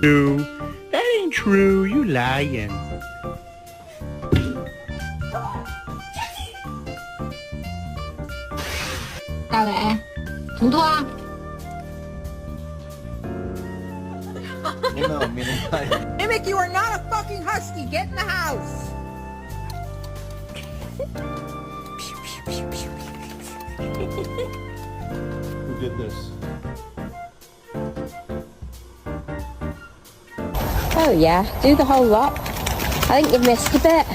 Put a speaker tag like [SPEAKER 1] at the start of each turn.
[SPEAKER 1] True. That ain't true. You lying.
[SPEAKER 2] 大伟，图图啊，
[SPEAKER 3] Mimic, you are not a fucking husky. Get in the house.
[SPEAKER 4] Who did this?
[SPEAKER 5] Oh yeah, do the whole lot. I think you've missed a bit.